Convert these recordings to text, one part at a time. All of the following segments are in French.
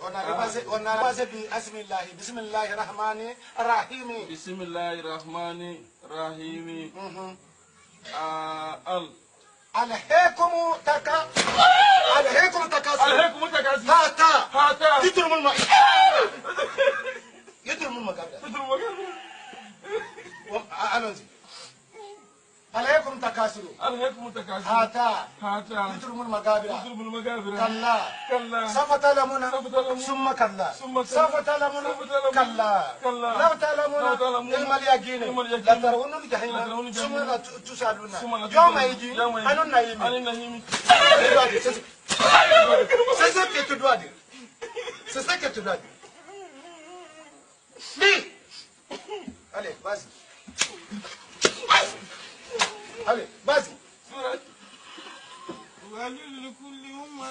on a basé Bismillahirrahmanirrahim. Bismillahirrahmanirrahim. ألهاكم تكاثر هاتا يترم المقابلة ألهاكم تكاثر هاتا يترم المقابلة كلا سوف تعلمون ثم كلا سوف تعلمون كلا لو تعلمون علم اليقين لترون الجحيم ثم لا تسألون يوم يجي أنا النعيم. C'est ça que tu dois dire. C'est ça que tu dois dire. Lis. Allez, vas-y. Allez, vas-y.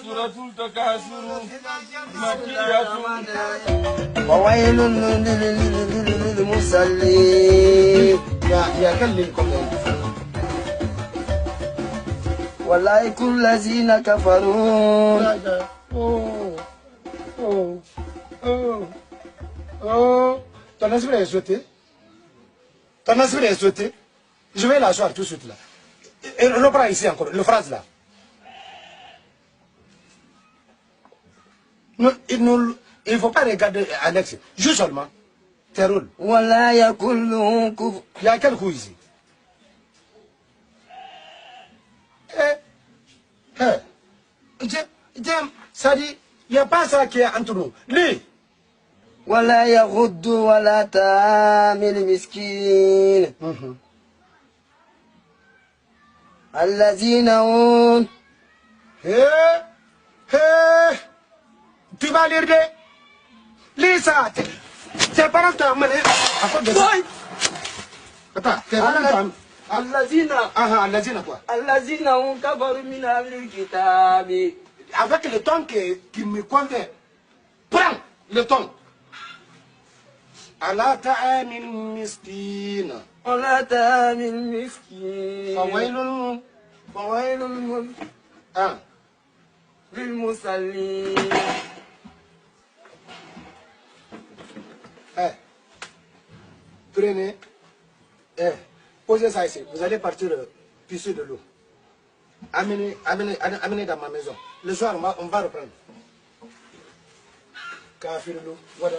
سورة التكاثر مكية. وويل للمصلين. يا كلمكم أولئك الذين كفروا. Ton esprit est souhaité. Ton esprit est souhaité. Je vais l'asseoir tout de suite là. Et le prends ici encore, le phrase là. Il ne faut pas regarder Alex, juste seulement. Tes rôles. Il y a quel coup ici? Ça dit, il n'y a pas ça qui est entre nous. Lis. ولا يغض ولا تعامل مسكين الذين هم. Tu vas lire de. Lis ça. Tes parents t'ont amené. Attends, tes parents t'ont. الذين quoi? الذين هم كفروا من أهل الكتاب. Avec le ton qui me convient. Prends le ton. على طعام مسكين. على طعام مسكين. فويل للمصلين. Prenez. Posez ça ici. Vous allez partir pisser de l'eau. Amenez dans ma maison. Le soir, on va reprendre. Kafir l'eau. Voilà.